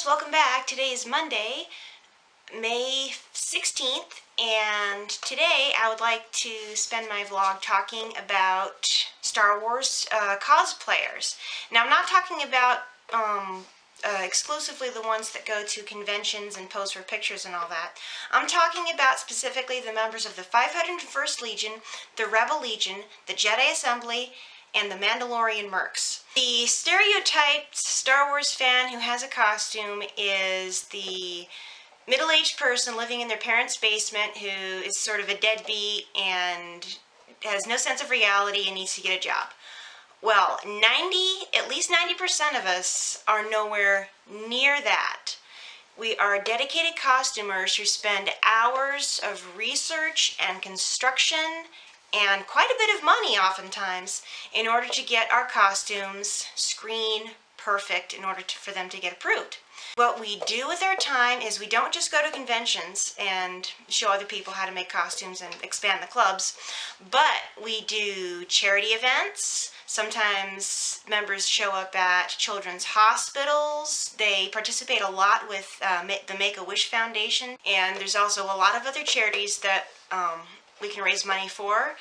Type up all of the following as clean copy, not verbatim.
guys, welcome back. Today is Monday, May 16th, and today I would like to spend my vlog talking about Star Wars cosplayers. Now, I'm not talking about exclusively the ones that go to conventions and pose for pictures and all that. I'm talking about specifically the members of the 501st Legion, the Rebel Legion, the Jedi Assembly, and the Mandalorian Mercs. The stereotyped Star Wars fan who has a costume is the middle-aged person living in their parents' basement who is sort of a deadbeat and has no sense of reality and needs to get a job. Well, at least 90% of us are nowhere near that. We are dedicated costumers who spend hours of research and construction and quite a bit of money oftentimes in order to get our costumes screen perfect in order for them to get approved. What we do with our time is we don't just go to conventions and show other people how to make costumes and expand the clubs, but we do charity events. Sometimes members show up at children's hospitals. They participate a lot with the Make-A-Wish Foundation, and there's also a lot of other charities that we can raise money for.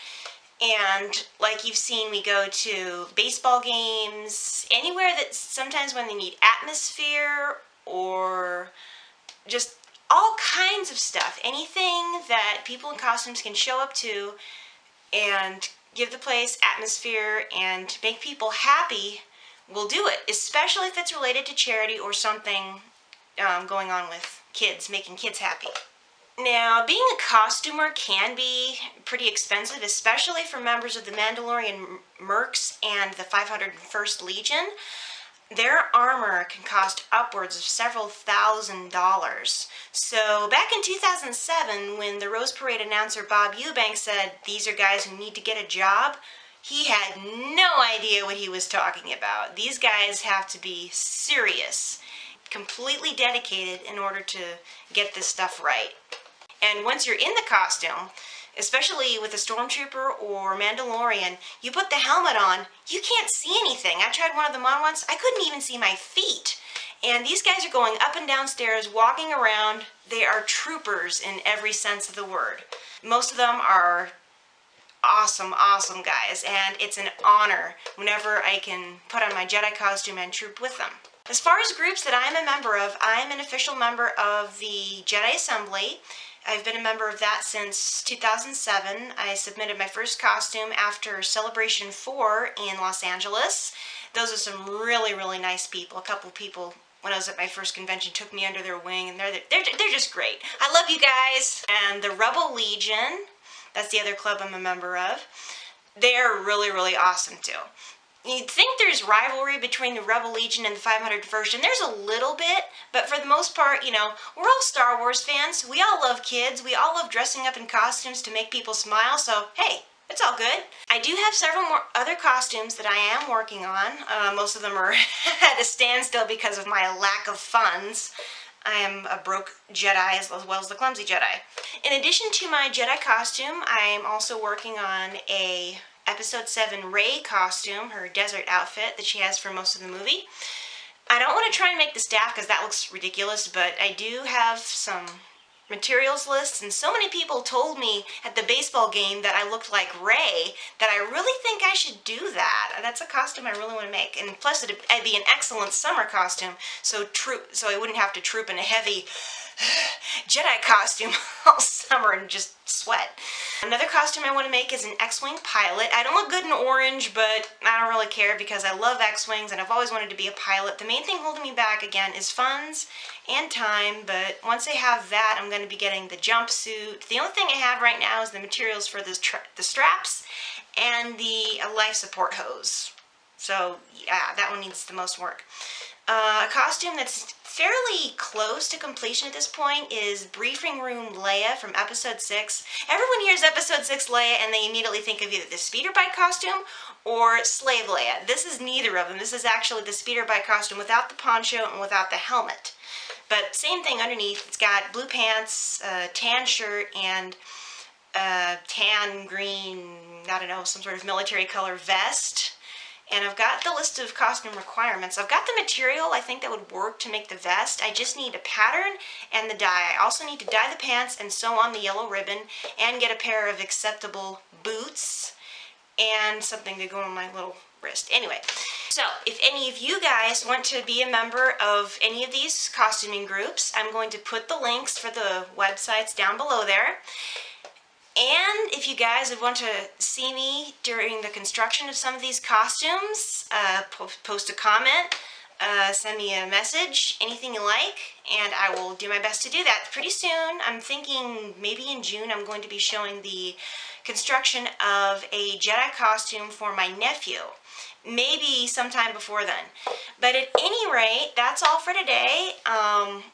And like you've seen, we go to baseball games, anywhere that sometimes when they need atmosphere or just all kinds of stuff. Anything that people in costumes can show up to and give the place atmosphere and make people happy, we'll do it, especially if it's related to charity or something going on with kids, making kids happy. Now, being a costumer can be pretty expensive, especially for members of the Mandalorian Mercs and the 501st Legion. Their armor can cost upwards of several $1,000s. So back in 2007, when the Rose Parade announcer Bob Eubanks said, "These are guys who need to get a job," he had no idea what he was talking about. These guys have to be serious, completely dedicated in order to get this stuff right. And once you're in the costume, especially with a stormtrooper or Mandalorian, you put the helmet on, you can't see anything. I tried one of them on once, I couldn't even see my feet. And these guys are going up and down stairs, walking around. They are troopers in every sense of the word. Most of them are awesome, awesome guys, and it's an honor whenever I can put on my Jedi costume and troop with them. As far as groups that I'm a member of, I'm an official member of the Jedi Assembly. I've been a member of that since 2007. I submitted my first costume after Celebration 4 in Los Angeles. Those are some really, really nice people. A couple people, when I was at my first convention, took me under their wing, and they're just great. I love you guys. And the Rebel Legion, that's the other club I'm a member of, they're really, really awesome too. You'd think there's rivalry between the Rebel Legion and the 501st, and there's a little bit, but for the most part, you know, we're all Star Wars fans. We all love kids. We all love dressing up in costumes to make people smile, so hey, it's all good. I do have several more other costumes that I am working on. Most of them are at a standstill because of my lack of funds. I am a broke Jedi as well as the Clumsy Jedi. In addition to my Jedi costume, I am also working on a Episode 7 Rey costume, her desert outfit that she has for most of the movie. I don't want to try and make the staff because that looks ridiculous, but I do have some materials lists, and so many people told me at the baseball game that I looked like Rey that I really think I should do that. That's a costume I really want to make, and plus it'd be an excellent summer costume, so I wouldn't have to troop in a heavy Jedi costume all summer and just sweat. Another costume I want to make is an X-Wing pilot. I don't look good in orange, but I don't really care because I love X-Wings and I've always wanted to be a pilot. The main thing holding me back, again, is funds and time, but once I have that, I'm going to be getting the jumpsuit. The only thing I have right now is the materials for the straps and the life support hose. So, yeah, that one needs the most work. A costume that's fairly close to completion at this point is Briefing Room Leia from Episode 6. Everyone hears Episode 6 Leia and they immediately think of either the speeder bike costume or Slave Leia. This is neither of them. This is actually the speeder bike costume without the poncho and without the helmet. But same thing underneath. It's got blue pants, tan shirt, and tan, green, I don't know, some sort of military color vest. And I've got the list of costume requirements. I've got the material I think that would work to make the vest. I just need a pattern and the dye. I also need to dye the pants and sew on the yellow ribbon and get a pair of acceptable boots and something to go on my little wrist. Anyway, so if any of you guys want to be a member of any of these costuming groups, I'm going to put the links for the websites down below there. And if you guys would want to see me during the construction of some of these costumes, post a comment, send me a message, anything you like, and I will do my best to do that. Pretty soon, I'm thinking maybe in June, I'm going to be showing the construction of a Jedi costume for my nephew. Maybe sometime before then. But at any rate, that's all for today.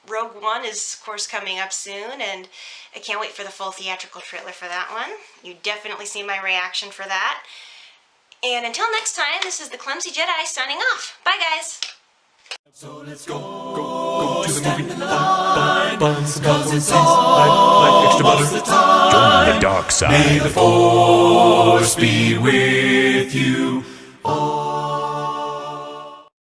Rogue One is, of course, coming up soon, and I can't wait for the full theatrical trailer for that one. You definitely see my reaction for that. And until next time, this is the Clumsy Jedi signing off. Bye, guys! So let's go to the movie. Cause it's almost the time. Join the dark side. May the Force be with you.